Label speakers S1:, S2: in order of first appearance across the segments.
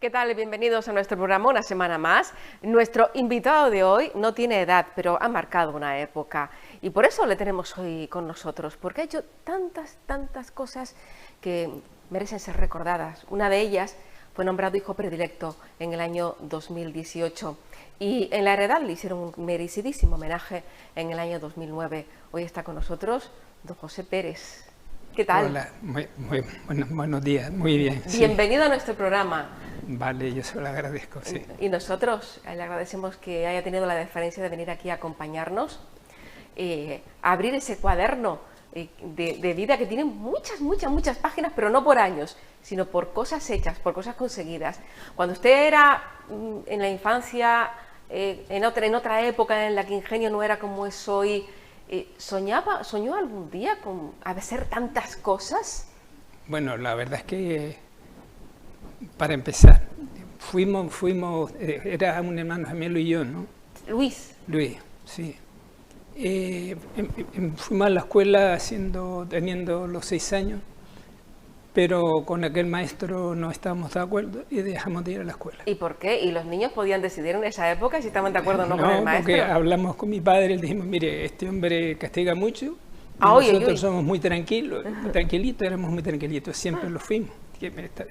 S1: ¿Qué tal? Bienvenidos a nuestro programa una semana más. Nuestro invitado de hoy no tiene edad, pero ha marcado una época y por eso le tenemos hoy con nosotros, porque ha hecho tantas cosas que merecen ser recordadas. Una de ellas fue nombrado hijo predilecto en el año 2018 y en La Heredad le hicieron un merecidísimo homenaje en el año 2009. Hoy está con nosotros don José Pérez. ¿Qué tal?
S2: Hola, buenos días, muy bien.
S1: Bienvenido a nuestro programa.
S2: Vale, yo se lo agradezco, sí.
S1: Y nosotros le agradecemos que haya tenido la deferencia de venir aquí a acompañarnos, a abrir ese cuaderno de vida que tiene muchas páginas, pero no por años, sino por cosas hechas, por cosas conseguidas. Cuando usted era en la infancia, en otra época en la que Ingenio no era como es hoy, ¿soñó algún día con hacer tantas cosas?
S2: Bueno, la verdad es que, para empezar, era un hermano gemelo y yo, ¿no?
S1: Luis,
S2: sí. Fuimos a la escuela teniendo los 6 años, pero con aquel maestro no estábamos de acuerdo y dejamos de ir a la escuela.
S1: ¿Y por qué? ¿Y los niños podían decidir en esa época si estaban de acuerdo o no con el maestro?
S2: Porque hablamos con mi padre y le dijimos, mire, este hombre castiga mucho, nosotros somos muy tranquilitos, éramos muy tranquilitos, siempre lo fuimos.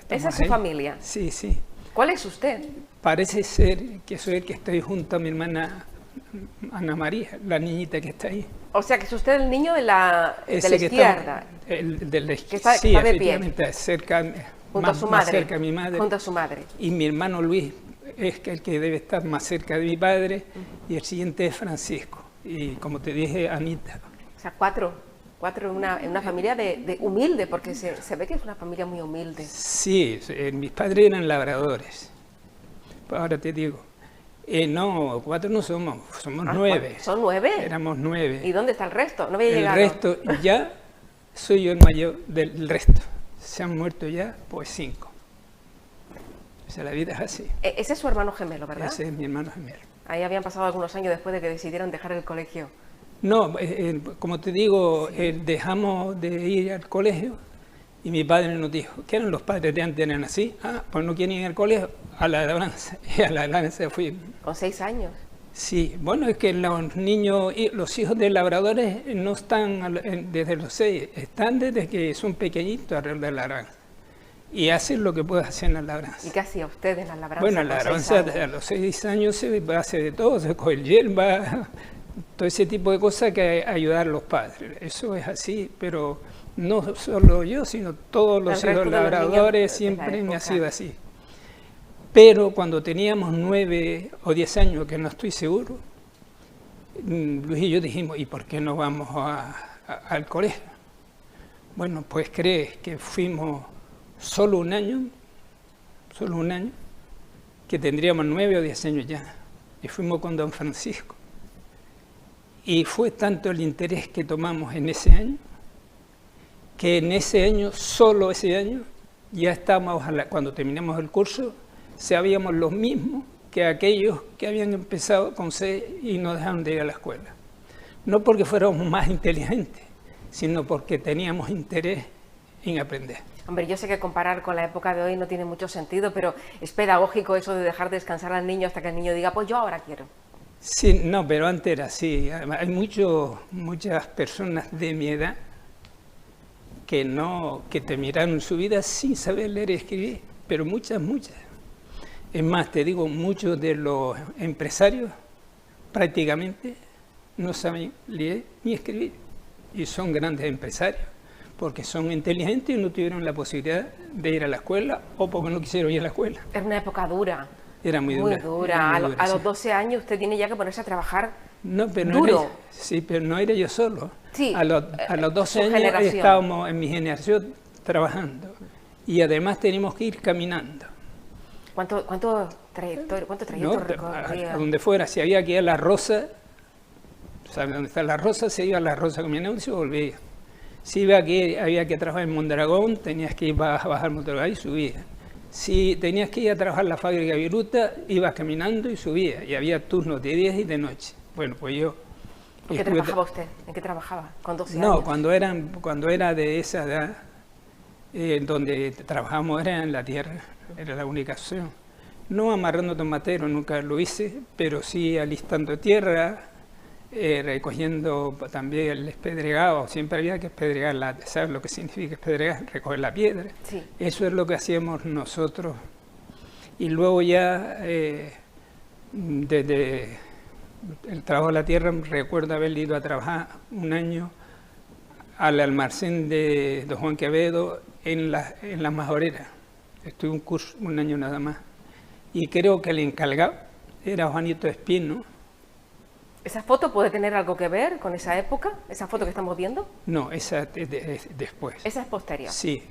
S1: ¿Esa es su familia?
S2: Sí, sí.
S1: ¿Cuál es usted?
S2: Parece ser que soy el que estoy junto a mi hermana Ana María, la niñita que está ahí.
S1: O sea, que es usted el niño de la izquierda.
S2: El de la
S1: izquierda.
S2: Sí,
S1: está de
S2: efectivamente,
S1: pie.
S2: Junto a mi madre.
S1: Junto a su madre.
S2: Y mi hermano Luis es el que debe estar más cerca de mi padre, y el siguiente es Francisco. Y como te dije, Anita.
S1: O sea, cuatro en una familia de humilde, porque se ve que es una familia muy humilde.
S2: Sí, mis padres eran labradores. Ahora te digo. No, 4 no somos 9.
S1: ¿Son 9?
S2: Éramos 9.
S1: ¿Y dónde está el resto? No había llegado.
S2: El resto, ya soy yo el mayor del resto. Se han muerto ya, pues 5. O sea, la vida es así.
S1: Ese es su hermano gemelo, ¿verdad?
S2: Ese es mi hermano gemelo.
S1: Ahí habían pasado algunos años después de que decidieron dejar el colegio.
S2: No, como te digo, dejamos de ir al colegio y mi padre nos dijo, ¿qué eran los padres de antes? ¿Eran así? Pues no quieren ir al colegio, a la labranza. Y a la labranza fui.
S1: ¿Con 6 años?
S2: Sí, bueno, es que los niños, los hijos de labradores no están desde los 6, están desde que son pequeñitos alrededor de la labranza. Y hacen lo que pueden hacer en la labranza.
S1: ¿Y qué hacía usted en la labranza?
S2: Bueno, en la labranza a los 6 años se hace de todo, se coge hierba, todo ese tipo de cosas que ayudar a los padres. Eso es así, pero no solo yo, sino todos los hijos labradores siempre me ha sido así. Pero cuando teníamos 9 o 10 años, que no estoy seguro, Luis y yo dijimos, ¿y por qué no vamos al colegio? Bueno, pues crees que fuimos solo un año, que tendríamos 9 o 10 años ya, y fuimos con don Francisco. Y fue tanto el interés que tomamos en ese año, que en ese año, solo ese año, ya estábamos, cuando terminamos el curso, sabíamos lo mismo que aquellos que habían empezado con 6 y no dejaron de ir a la escuela. No porque fuéramos más inteligentes, sino porque teníamos interés en aprender.
S1: Hombre, yo sé que comparar con la época de hoy no tiene mucho sentido, pero es pedagógico eso de dejar descansar al niño hasta que el niño diga, pues yo ahora quiero.
S2: Sí, no, pero antes era así. Hay muchas personas de mi edad que terminaron su vida sin saber leer y escribir, pero muchas. Es más, te digo, muchos de los empresarios prácticamente no saben leer ni escribir y son grandes empresarios porque son inteligentes y no tuvieron la posibilidad de ir a la escuela o porque no quisieron ir a la escuela.
S1: Era una época dura.
S2: Era muy dura.
S1: A los 12 años usted tiene ya que ponerse a trabajar
S2: duro. Sí, pero no era yo solo.
S1: Sí,
S2: a los 12 años estábamos en mi generación trabajando y además teníamos que ir caminando.
S1: ¿Cuánto trayecto recorría?
S2: A donde fuera, si había que ir a La Rosa, ¿sabes dónde está La Rosa? Se iba a La Rosa caminando y se volvía. Si había que trabajar en Mondragón, tenías que ir a bajar Mondragón y subías. Si tenías que ir a trabajar en la fábrica de Viruta, ibas caminando y subías. Y había turnos de día y de noche. Bueno, pues yo...
S1: ¿En qué trabajaba usted? ¿En qué trabajaba? ¿Con 12 años?
S2: No, cuando era de esa edad, donde trabajamos era en la tierra, era la única opción. no amarrando tomateros, nunca lo hice, pero sí alistando tierra, recogiendo también el espedregado. Siempre había que espedregar, ¿sabes lo que significa espedregar? Recoger la piedra.
S1: Sí.
S2: Eso es lo que hacíamos nosotros. Y luego ya, desde el trabajo de la tierra, recuerdo haber ido a trabajar un año al almacén de don Juan Quevedo en la majorera. Estuve un curso, un año nada más. Y creo que el encargado era Juanito Espino.
S1: ¿Esa foto puede tener algo que ver con esa época? ¿Esa foto que estamos viendo?
S2: No, esa es después.
S1: Esa es posterior.
S2: Sí.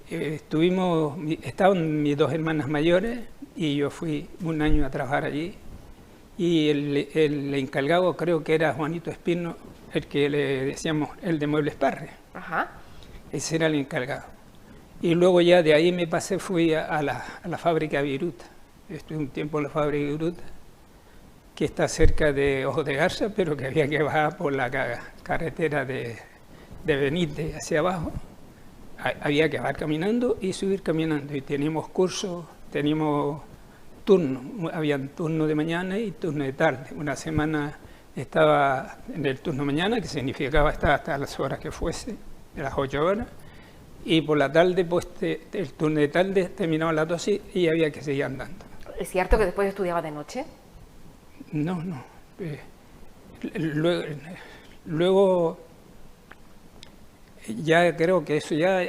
S2: Estaban mis dos hermanas mayores y yo fui un año a trabajar allí. Y el encargado creo que era Juanito Espino, el que le decíamos el de Muebles Parre.
S1: Ajá.
S2: Ese era el encargado. Y luego ya de ahí fui a la fábrica Viruta. Estuve un tiempo en la fábrica Viruta, que está cerca de Ojos de Garza, pero que había que bajar por la carretera de Benítez hacia abajo. Había que bajar caminando y subir caminando. Y teníamos cursos, teníamos turnos. Habían turno de mañana y turno de tarde. Una semana estaba en el turno mañana, que significaba estar hasta las horas que fuese, de las 8 horas. Y por la tarde, pues el turno de tarde terminaba a las 12 y había que seguir andando.
S1: ¿Es cierto que después estudiaba de noche?
S2: No. Luego ya creo que eso ya,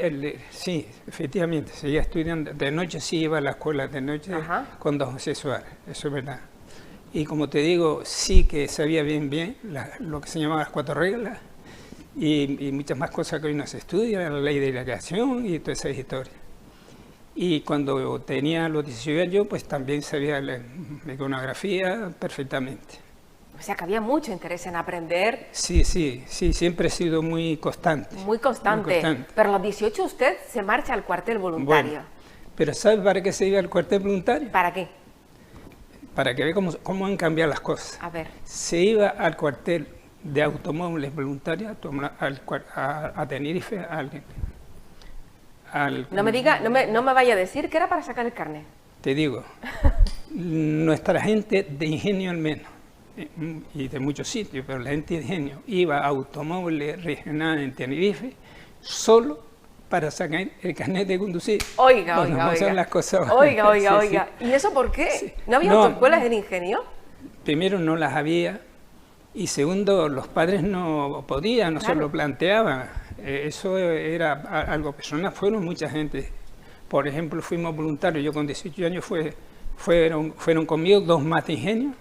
S2: sí, efectivamente, seguía estudiando. De noche sí iba a la escuela de noche. Ajá. Con don José Suárez, eso es verdad. Y como te digo, sí que sabía bien lo que se llamaba las 4 reglas y muchas más cosas que hoy no se estudian, la ley de la creación y todas esas historias. Y cuando tenía los 18 años, pues también sabía la iconografía perfectamente.
S1: O sea, que había mucho interés en aprender.
S2: Sí, siempre he sido muy constante.
S1: Muy constante. Pero a los 18 usted se marcha al cuartel voluntario.
S2: Bueno, pero ¿sabe para qué se iba al cuartel voluntario?
S1: ¿Para qué?
S2: Para que vea cómo han cambiado las cosas.
S1: A ver.
S2: Se iba al cuartel de automóviles voluntarios a Tenerife,
S1: no me diga, no me vaya a decir que era para sacar el carnet.
S2: Te digo, nuestra gente de ingenio al menos, y de muchos sitios, pero la gente de ingenio iba a automóviles regionales en Tenerife solo para sacar el carnet de conducir.
S1: Oiga.
S2: Las cosas.
S1: Oiga. ¿Y eso por qué?
S2: Sí.
S1: ¿No había autoescuelas en ingenio?
S2: Primero no las había y segundo los padres no podían, no se lo planteaban. Eso era algo personal, fueron mucha gente. Por ejemplo, fuimos voluntarios, yo con 18 años fueron conmigo 2 más de ingenio.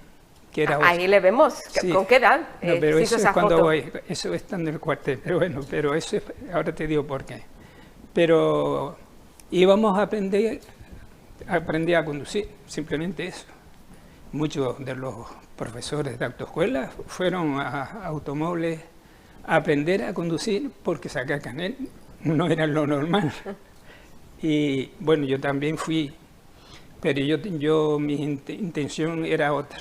S2: Que era
S1: ahí le vemos, sí. ¿Con qué edad?
S2: No, pero eso es cuando voy, eso está en el cuartel, pero bueno, eso es, ahora te digo por qué. Pero íbamos a aprender a conducir, simplemente eso. Muchos de los profesores de autoescuela fueron a automóviles a aprender a conducir porque sacar carnet no era lo normal. Y bueno, yo también fui, pero mi intención era otra.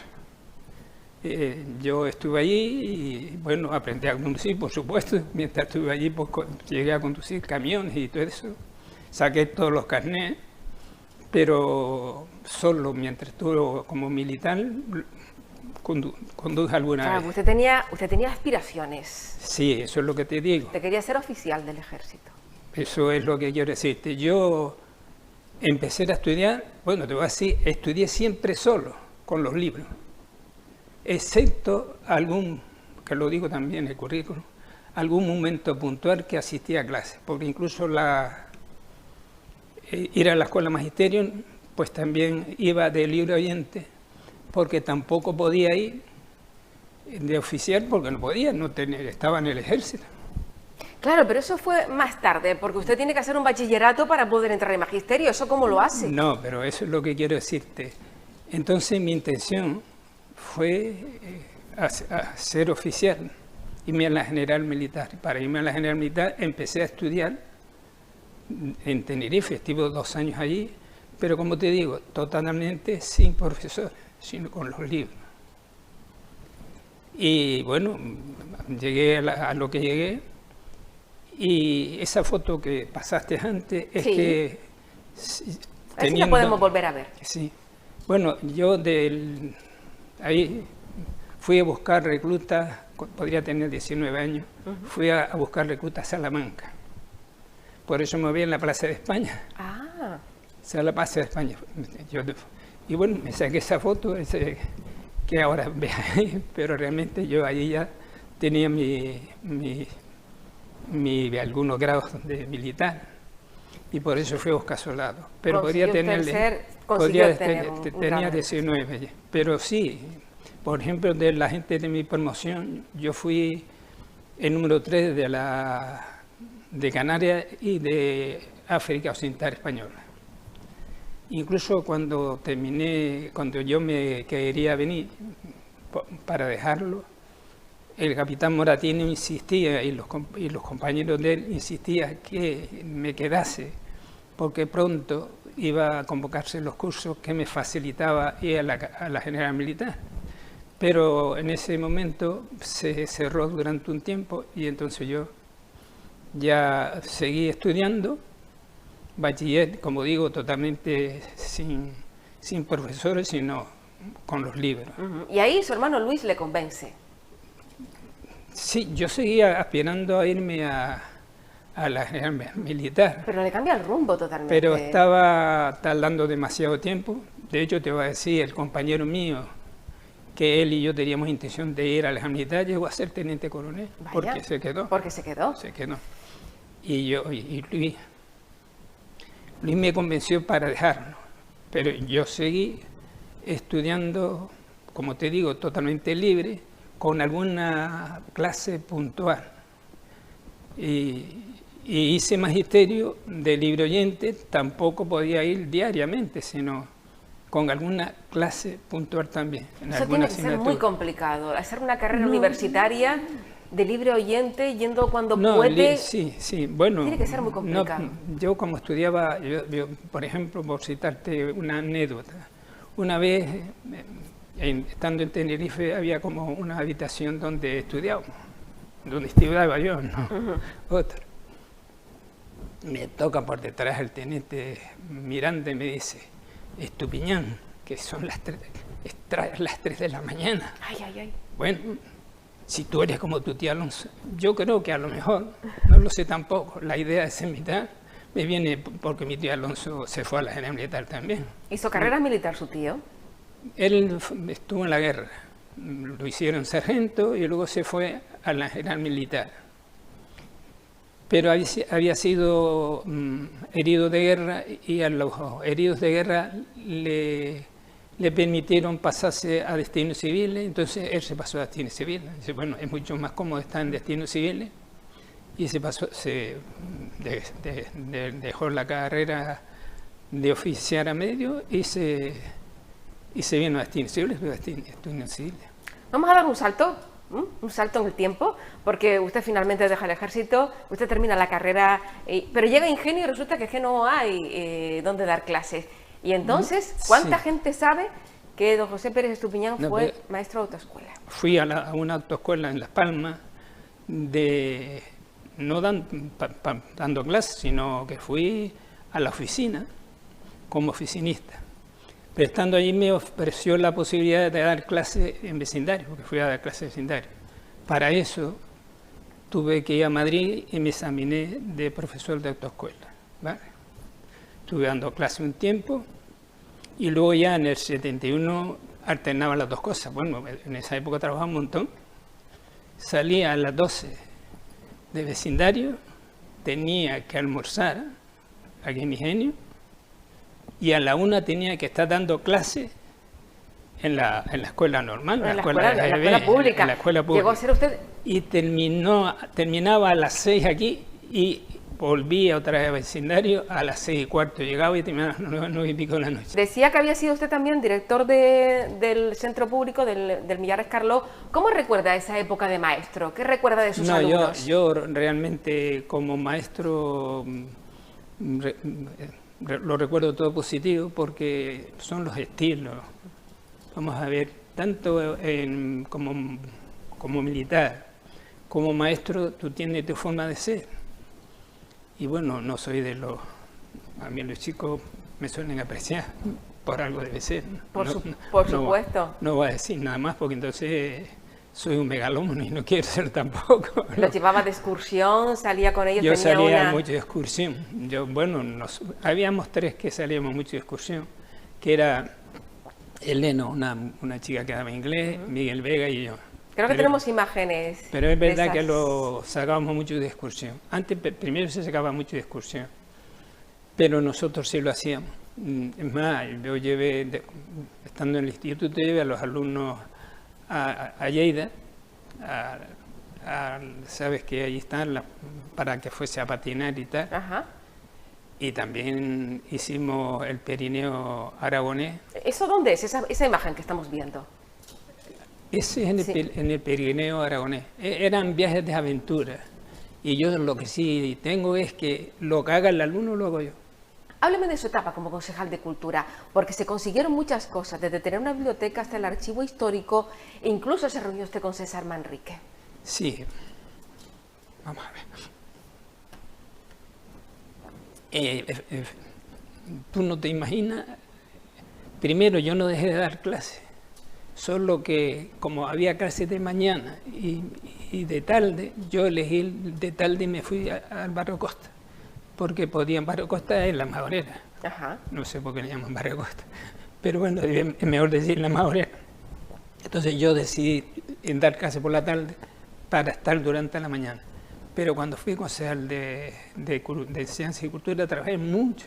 S2: Yo estuve allí y bueno, aprendí a conducir, por supuesto. Mientras estuve allí, pues llegué a conducir camiones y todo eso. Saqué todos los carnets, pero solo mientras estuve como militar conduje alguna vez.
S1: Usted tenía aspiraciones.
S2: Sí, eso es lo que te digo.
S1: Usted quería ser oficial del ejército.
S2: Eso es lo que quiero decirte. Yo empecé a estudiar, bueno, te voy a decir, estudié siempre solo, con los libros. Excepto que lo digo también en el currículum, algún momento puntual que asistí a clases, porque incluso ir a la escuela magisterio, pues también iba de libre oyente, porque tampoco podía ir de oficial, porque no podía, estaba en el ejército.
S1: Claro, pero eso fue más tarde, porque usted tiene que hacer un bachillerato para poder entrar en magisterio, ¿eso cómo lo hace?
S2: No, pero eso es lo que quiero decirte. Entonces mi intención fue a ser oficial, irme a la General Militar. Para irme a la General Militar empecé a estudiar en Tenerife, estuve 2 años allí, pero como te digo, totalmente sin profesor, sino con los libros. Y bueno, llegué a lo que llegué, y esa foto que pasaste antes es
S1: sí.
S2: que...
S1: A ver si la podemos volver a ver.
S2: Sí. Bueno, yo ahí fui a buscar reclutas, podría tener 19 años, fui a buscar reclutas a Salamanca. Por eso me vi en la Plaza de España.
S1: Ah.
S2: O sea, la Plaza de España. Y bueno, me saqué esa foto, que ahora ve ahí, pero realmente yo allí ya tenía algunos grados de militar. Y por eso fui a buscar soldados. Pero podría tenerle... Tenía 19, pero sí, por ejemplo, de la gente de mi promoción, yo fui el número 3 de Canarias y de África Occidental Española. Incluso cuando yo me quería venir para dejarlo, el capitán Moratino insistía y los compañeros de él insistían que me quedase, porque pronto iba a convocarse los cursos que me facilitaba ir a la General Militar. Pero en ese momento se cerró durante un tiempo y entonces yo ya seguí estudiando, bachiller, como digo, totalmente sin profesores, sino con los libros.
S1: Y ahí su hermano Luis le convence.
S2: Sí, yo seguía aspirando a irme a la General Militar.
S1: Pero le cambia el rumbo totalmente.
S2: Pero estaba tardando demasiado tiempo. De hecho, te voy a decir, el compañero mío, que él y yo teníamos intención de ir a la General Militar, llegó a ser teniente coronel.
S1: Vaya,
S2: porque se quedó.
S1: Porque se quedó.
S2: Se quedó. Y Luis me convenció para dejarlo. Pero yo seguí estudiando, como te digo, totalmente libre, con alguna clase puntual. Y hice magisterio de libre oyente, tampoco podía ir diariamente, sino con alguna clase puntual también.
S1: Eso tiene que ser muy complicado, hacer una carrera universitaria de libre oyente, yendo cuando puede.
S2: Sí, bueno.
S1: Tiene que ser muy complicado.
S2: Yo como estudiaba, yo, por ejemplo, por citarte una anécdota, una vez, estando en Tenerife, había como una habitación donde estudiaba yo, ¿no? Otra. Me toca por detrás el teniente Miranda y me dice: Estupiñán, que son las 3 de la mañana.
S1: Ay.
S2: Bueno, si tú eres como tu tío Alonso, yo creo que a lo mejor, no lo sé tampoco, la idea de ser militar me viene porque mi tío Alonso se fue a la General Militar también.
S1: ¿Hizo carrera militar su tío?
S2: Él estuvo en la guerra, lo hicieron sargento y luego se fue a la General Militar. Pero había sido herido de guerra y a los heridos de guerra le permitieron pasarse a destinos civiles, entonces él se pasó a destinos civiles. Dice, bueno, es mucho más cómodo estar en destinos civiles y dejó la carrera de oficial a medio y se vino a destinos civiles,
S1: Vamos a dar un salto en el tiempo, porque usted finalmente deja el ejército, usted termina la carrera, pero llega a Ingenio y resulta que no hay donde dar clases. Y entonces, ¿cuánta gente sabe que don José Pérez Estupiñán fue maestro de autoescuela?
S2: Fui a una autoescuela en Las Palmas, no dando clases, sino que fui a la oficina como oficinista. Pero estando allí me ofreció la posibilidad de dar clases en vecindario, porque fui a dar clases en vecindario. Para eso tuve que ir a Madrid y me examiné de profesor de autoescuela, ¿vale? Estuve dando clases un tiempo y luego ya en el 71 alternaba las dos cosas. Bueno, en esa época trabajaba un montón. Salía a las 12 de vecindario, tenía que almorzar aquí en Ingenio y a la 1 tenía que estar dando clases en la escuela normal,
S1: en la escuela pública.
S2: En la escuela pública.
S1: Llegó a ser usted...
S2: Y terminaba a las 6 aquí y volvía otra vez al vecindario a las 6:15. Llegaba y terminaba a las 9:30 de la noche.
S1: Decía que había sido usted también director del centro público del Millares Carló. ¿Cómo recuerda esa época de maestro? ¿Qué recuerda de sus alumnos?
S2: Yo realmente como maestro lo recuerdo todo positivo porque son los estilos. Vamos a ver, tanto como militar, como maestro, tú tienes tu forma de ser. Y bueno, no soy a mí los chicos me suelen apreciar por algo debe ser.
S1: Por
S2: No,
S1: supuesto.
S2: No voy a decir nada más porque entonces soy un megalómano y no quiero ser tampoco.
S1: ¿Los llevaba de excursión? ¿Salía con ellos?
S2: Yo
S1: tenía
S2: salía mucho de excursión. Habíamos 3 que salíamos mucho de excursión, que era Elena, una chica que daba inglés, Miguel Vega y yo.
S1: Creo que tenemos imágenes.
S2: Pero es verdad que lo sacábamos mucho de excursión. Antes, primero se sacaba mucho de excursión, pero nosotros sí lo hacíamos. Es más, yo estando en el instituto, llevé a los alumnos a Lleida, sabes que ahí están, para que fuese a patinar y tal.
S1: Ajá.
S2: Y también hicimos el Pirineo aragonés.
S1: ¿Eso dónde es, esa imagen que estamos viendo?
S2: Ese es en el Pirineo aragonés. Eran viajes de aventura. Y yo lo que sí tengo es que lo que haga el alumno lo hago yo.
S1: Hábleme de su etapa como concejal de Cultura, porque se consiguieron muchas cosas, desde tener una biblioteca hasta el archivo histórico, e incluso se reunió usted con César Manrique.
S2: Sí. Vamos a ver. Tú no te imaginas, primero yo no dejé de dar clases, solo que como había clases de mañana y de tarde, yo elegí de tarde y me fui al Barrio Costa, porque podía, Barrio Costa es la Majorera.
S1: Ajá.
S2: No sé por qué le llaman Barrio Costa, pero bueno, es mejor decir la Majorera. Entonces yo decidí dar clases por la tarde para estar durante la mañana. Pero cuando fui concejal de Ciencia y Cultura, trabajé mucho.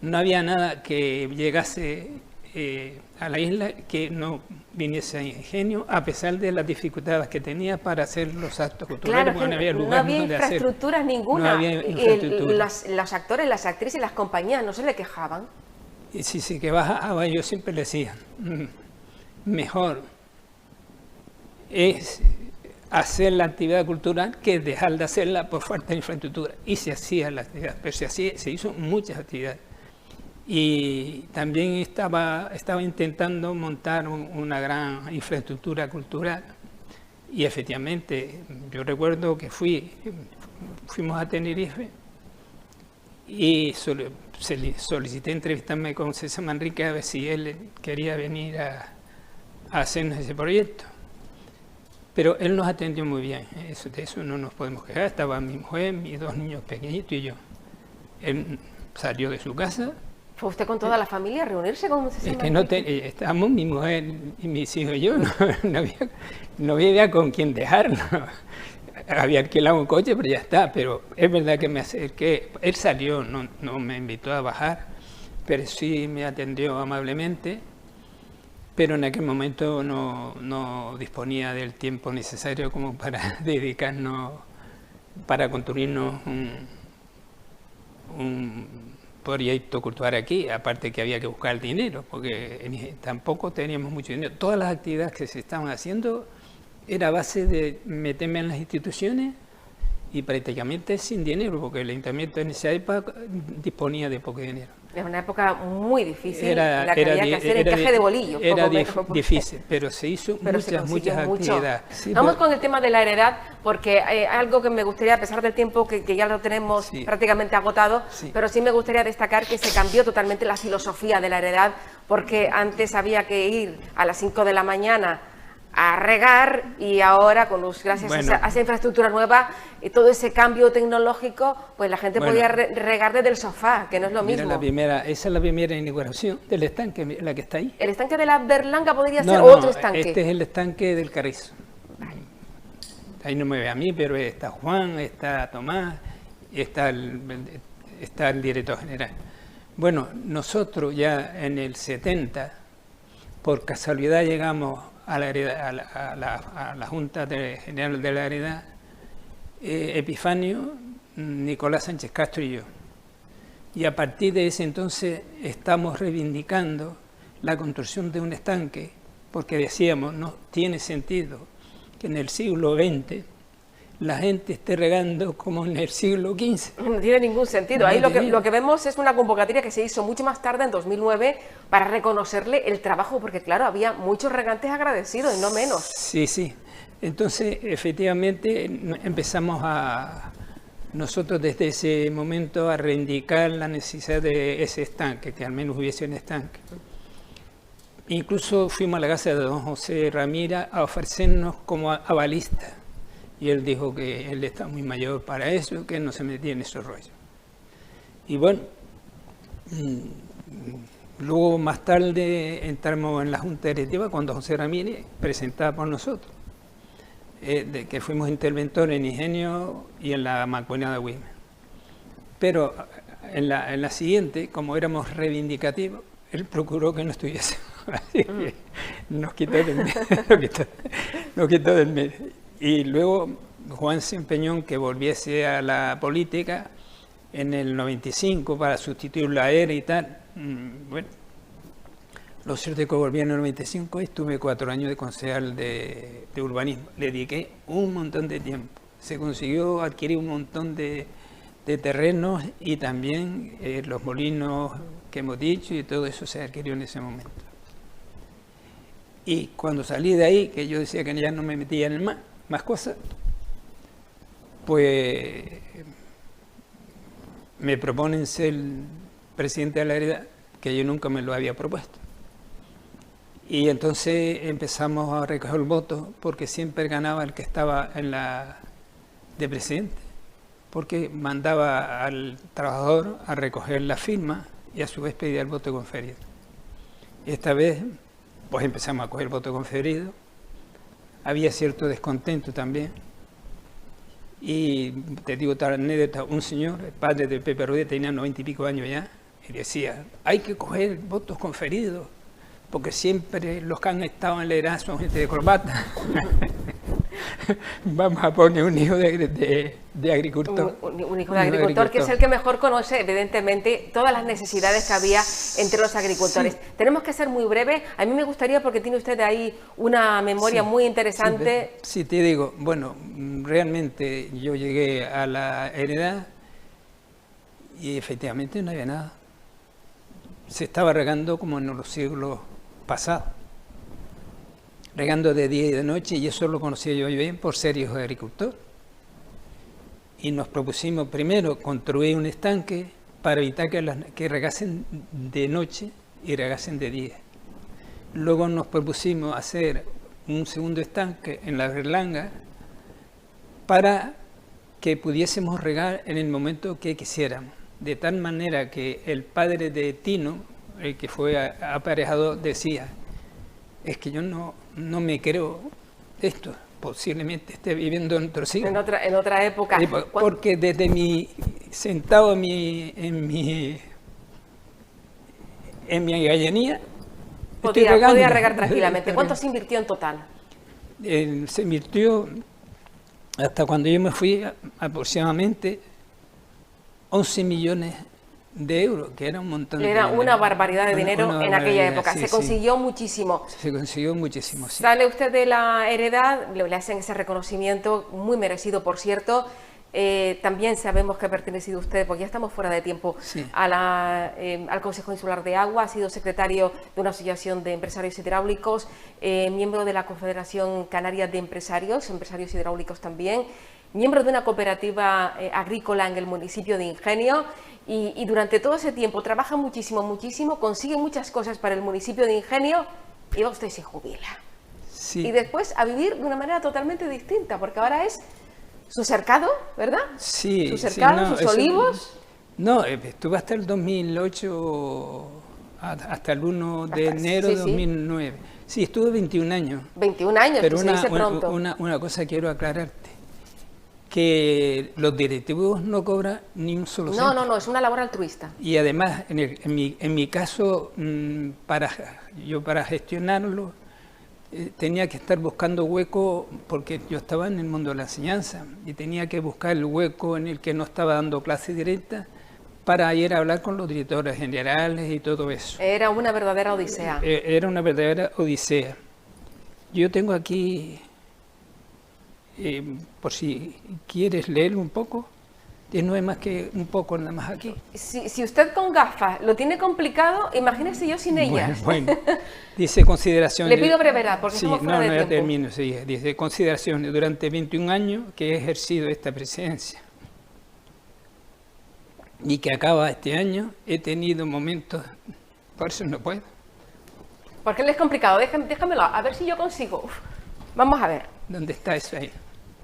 S2: No había nada que llegase a la isla que no viniese a Ingenio, a pesar de las dificultades que tenía para hacer los actos culturales.
S1: Claro, no había infraestructuras ninguna.
S2: No había infraestructura.
S1: Los actores, las actrices, las compañías no se le quejaban.
S2: Y sí, que bajaba, yo siempre le decía, mejor es hacer la actividad cultural que dejar de hacerla por falta de infraestructura. Y se hacía la actividad, pero se hizo muchas actividades. Y también estaba intentando montar una gran infraestructura cultural. Y efectivamente, yo recuerdo que fuimos a Tenerife y solicité entrevistarme con César Manrique a ver si él quería venir a hacernos ese proyecto. Pero él nos atendió muy bien, de eso no nos podemos quejar. Estaba mi mujer, mis 2 niños pequeñitos y yo. Él salió de su casa.
S1: ¿Fue usted con toda la familia a reunirse con César Manrique?
S2: Es que estábamos mi mujer y mis hijos y yo, no había idea con quién dejarnos. Había alquilado un coche, pero ya está. Pero es verdad que me acerqué. Él salió, no me invitó a bajar, pero sí me atendió amablemente. Pero en aquel momento no disponía del tiempo necesario como para dedicarnos, para construirnos un proyecto cultural aquí, aparte que había que buscar el dinero, porque tampoco teníamos mucho dinero. Todas las actividades que se estaban haciendo era a base de meterme en las instituciones y prácticamente sin dinero, porque el ayuntamiento en esa época disponía de poco dinero.
S1: Es una época muy difícil, en la que había que hacer encaje de bolillos.
S2: Era difícil, pero se hizo muchas actividades. Sí,
S1: vamos con el tema de la heredad, porque algo que me gustaría, a pesar del tiempo que ya lo tenemos prácticamente agotado, pero sí me gustaría destacar que se cambió totalmente la filosofía de la heredad, porque antes había que ir a las 5 de la mañana a regar y ahora gracias a esa infraestructura nueva y todo ese cambio tecnológico, pues la gente podía regar desde el sofá, que no es lo mismo.
S2: Esa es la primera inauguración del estanque, la que está ahí.
S1: ¿El estanque de la Berlanga podría ser otro estanque?
S2: Este es el estanque del Carrizo. Vale. Ahí no me ve a mí, pero está Juan, está Tomás, está el director general. Bueno, nosotros ya en el 70, por casualidad llegamos a la Junta General de la Heredad, Epifanio, Nicolás Sánchez Castro y yo. Y a partir de ese entonces estamos reivindicando la construcción de un estanque, porque decíamos, no tiene sentido que en el siglo XX la gente esté regando como en el siglo XV.
S1: No tiene ningún sentido. Ahí lo que vemos es una convocatoria que se hizo mucho más tarde, en 2009, para reconocerle el trabajo, porque claro, había muchos regantes agradecidos, y no menos.
S2: Sí. Entonces, efectivamente, empezamos a nosotros desde ese momento a reivindicar la necesidad de ese estanque, que al menos hubiese un estanque. Incluso fuimos a la casa de don José Ramírez a ofrecernos como avalista. Y él dijo que él está muy mayor para eso, que no se metía en esos rollos. Y bueno, luego más tarde entramos en la Junta Directiva cuando José Ramírez presentaba por nosotros, de que fuimos interventores en Ingenio y en la Mancomunidad de Güemes. Pero en la siguiente, como éramos reivindicativos, él procuró que no estuviese. Así que nos quitó del medio. Nos quitó del medio. Y luego Juan se empeñó en que volviese a la política en el 95 para sustituir la ERA y tal. Bueno, lo cierto es que volví en el 95 y estuve 4 años de concejal de urbanismo. Le dediqué un montón de tiempo. Se consiguió adquirir un montón de terrenos y también los molinos que hemos dicho y todo eso se adquirió en ese momento. Y cuando salí de ahí, que yo decía que ya no me metía en más cosas, pues me proponen ser presidente de la Hereda, que yo nunca me lo había propuesto. Y entonces empezamos a recoger el voto, porque siempre ganaba el que estaba en la de presidente, porque mandaba al trabajador a recoger la firma y a su vez pedía el voto conferido. Y esta vez pues empezamos a coger el voto conferido. Había cierto descontento también. Y te digo otra anécdota, un señor, el padre de Pepe Rodríguez, tenía 90 y pico años ya, y decía, hay que coger votos conferidos, porque siempre los que han estado en la edad son gente de corbata. Vamos a poner un hijo de agricultor.
S1: Un hijo de agricultor, que es el que mejor conoce, evidentemente, todas las necesidades que había entre los agricultores. Sí. Tenemos que ser muy breve. A mí me gustaría, porque tiene usted ahí una memoria muy interesante.
S2: Sí, te digo, bueno, realmente yo llegué a la Hereda y efectivamente no había nada. Se estaba regando como en los siglos pasados. Regando de día y de noche, y eso lo conocía yo bien por ser hijo de agricultor. Y nos propusimos primero construir un estanque para evitar que regasen de noche y regasen de día. Luego nos propusimos hacer un segundo estanque en la Berlanga para que pudiésemos regar en el momento que quisiéramos. De tal manera que el padre de Tino, el que fue aparejado, decía, es que yo no me creo esto, posiblemente esté viviendo en otro siglo.
S1: En otra época.
S2: Porque desde sentado en mi gallinía,
S1: podía regar tranquilamente. ¿Cuánto se invirtió en total?
S2: Se invirtió, hasta cuando yo me fui, aproximadamente 11 millones de euros, que era un montón de dinero.
S1: Era una barbaridad de dinero en aquella época. Se consiguió muchísimo.
S2: Se consiguió muchísimo, sí.
S1: Sale usted de la Hereda, le hacen ese reconocimiento, muy merecido, por cierto. También sabemos que ha pertenecido usted, porque ya estamos fuera de tiempo, sí, al Consejo Insular de Agua, ha sido secretario de una asociación de empresarios hidráulicos, miembro de la Confederación Canaria de empresarios hidráulicos también, miembro de una cooperativa agrícola en el municipio de Ingenio, y durante todo ese tiempo trabaja muchísimo, consigue muchas cosas para el municipio de Ingenio, y usted se jubila. Sí. Y después a vivir de una manera totalmente distinta, porque ahora es su cercado, ¿verdad?
S2: Sí.
S1: Su cercado, sí, no, sus olivos.
S2: No, estuve hasta el 2008, hasta el 1 de enero de 2009. Sí, estuve 21 años.
S1: 21 años,
S2: pero
S1: se dice pronto.
S2: Una cosa quiero aclararte, que los directivos no cobran ni un solo céntimo.
S1: No, es una labor altruista.
S2: Y además, en mi caso, para gestionarlo, tenía que estar buscando hueco, porque yo estaba en el mundo de la enseñanza, y tenía que buscar el hueco en el que no estaba dando clase directa, para ir a hablar con los directores generales y todo eso.
S1: Era una verdadera odisea.
S2: Era una verdadera odisea. Yo tengo aquí, por si quieres leer un poco, no es más que un poco nada más aquí.
S1: Si usted con gafas lo tiene complicado, imagínese yo sin ellas.
S2: Bueno, dice consideración.
S1: Le pido brevedad, porque
S2: sí,
S1: estamos fuera de tiempo.
S2: Ya termino, sí, dice consideración. Durante 21 años que he ejercido esta presidencia, y que acaba este año, he tenido momentos, por eso no puedo.
S1: Porque él es complicado, déjamelo, a ver si yo consigo. Uf, vamos a ver.
S2: ¿Dónde está eso ahí?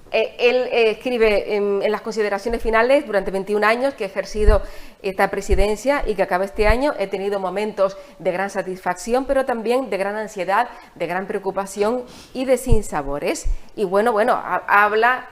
S1: Él escribe en las consideraciones finales, durante 21 años que he ejercido esta presidencia y que acaba este año, he tenido momentos de gran satisfacción, pero también de gran ansiedad, de gran preocupación y de sinsabores. Y bueno, habla,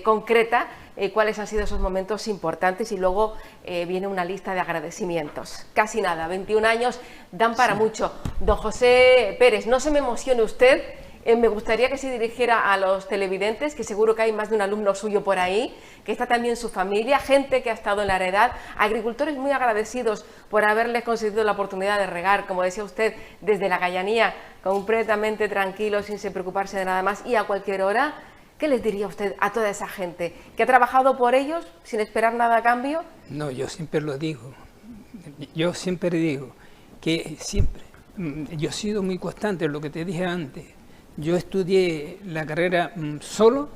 S1: concreta cuáles han sido esos momentos importantes y luego viene una lista de agradecimientos. Casi nada, 21 años dan para mucho. Don José Pérez, no se me emocione usted. Me gustaría que se dirigiera a los televidentes, que seguro que hay más de un alumno suyo por ahí, que está también su familia, gente que ha estado en la heredad, agricultores muy agradecidos por haberles concedido la oportunidad de regar, como decía usted, desde la Gallanía, completamente tranquilos, sin preocuparse de nada más y a cualquier hora. ¿Qué les diría usted a toda esa gente que ha trabajado por ellos sin esperar nada a cambio?
S2: No, yo siempre lo digo, yo siempre digo que yo he sido muy constante en lo que te dije antes. Yo estudié la carrera solo,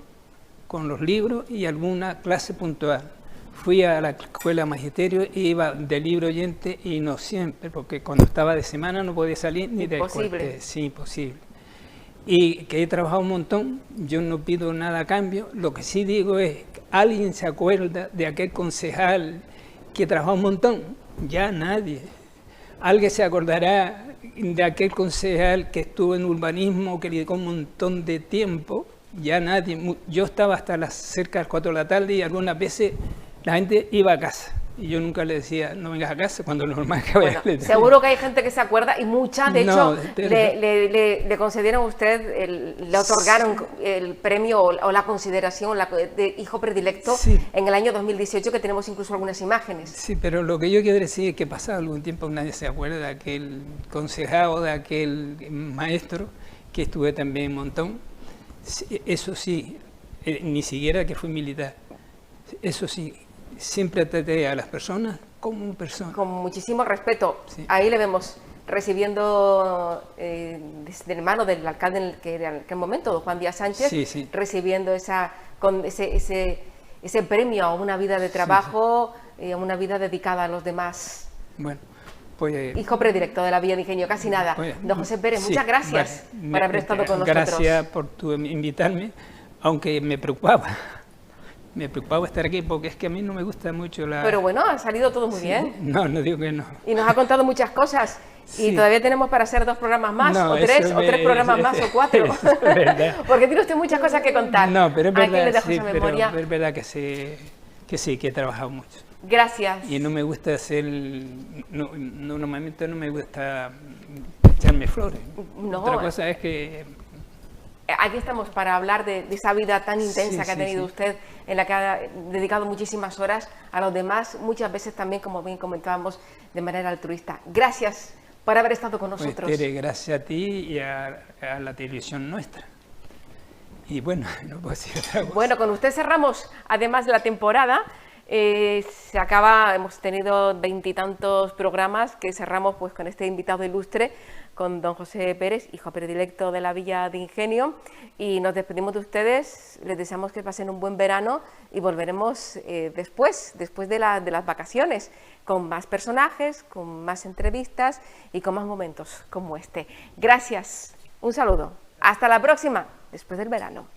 S2: con los libros y alguna clase puntual. Fui a la escuela magisterio e iba de libro oyente y no siempre, porque cuando estaba de semana no podía salir ni de corte. Sí, imposible. Y que he trabajado un montón, yo no pido nada a cambio. Lo que sí digo es, ¿alguien se acuerda de aquel concejal que trabajó un montón? Ya nadie. ¿Alguien se acordará de aquel concejal que estuvo en urbanismo, que le dedicó un montón de tiempo? Ya nadie. Yo estaba hasta cerca de las 4 de la tarde y algunas veces la gente iba a casa. Y yo nunca le decía, no vengas a casa, cuando normal que vaya.
S1: Bueno, seguro que hay gente que se acuerda y muchas, de hecho, le concedieron a usted, le otorgaron el premio o la consideración de hijo predilecto en el año 2018, que tenemos incluso algunas imágenes.
S2: Sí, pero lo que yo quiero decir es que pasado algún tiempo nadie se acuerda de aquel concejal, de aquel maestro, que estuve también un montón. Eso sí, ni siquiera que fui militar. Eso sí, siempre traté a las personas como personas. Con
S1: muchísimo respeto. Sí. Ahí le vemos recibiendo de mano del alcalde que era en aquel momento, don Juan Díaz Sánchez, recibiendo ese premio a una vida de trabajo, a una vida dedicada a los demás.
S2: Bueno, pues...
S1: Hijo predilecto de la Villa de Ingenio, casi nada. Pues, don José Pérez, muchas gracias por haber estado con nosotros.
S2: Gracias por invitarme, aunque me preocupaba. Me preocupaba estar aquí porque es que a mí no me gusta mucho la...
S1: Pero bueno, ha salido todo muy bien.
S2: No, no digo que no.
S1: Y nos ha contado muchas cosas. Y todavía tenemos para hacer 2 programas más, o 3 programas más, o 4. Es verdad. Porque tiene usted muchas cosas que contar.
S2: No, pero es verdad, pero es verdad que he trabajado mucho.
S1: Gracias.
S2: Y no me gusta hacer... normalmente no me gusta echarme flores.
S1: No.
S2: Otra cosa es que...
S1: Aquí estamos para hablar de esa vida tan intensa que ha tenido usted, en la que ha dedicado muchísimas horas a los demás, muchas veces también, como bien comentábamos, de manera altruista. Gracias por haber estado con nosotros.
S2: Pues, Tere, gracias a ti y a la televisión nuestra. Y bueno, no puedo decir otra cosa.
S1: Bueno, con usted cerramos, además de la temporada. Se acaba, hemos tenido 20 y tantos programas que cerramos pues con este invitado ilustre, con don José Pérez, hijo predilecto de la Villa de Ingenio, y nos despedimos de ustedes, les deseamos que pasen un buen verano y volveremos después de las vacaciones, con más personajes, con más entrevistas y con más momentos como este. Gracias, un saludo, hasta la próxima, después del verano.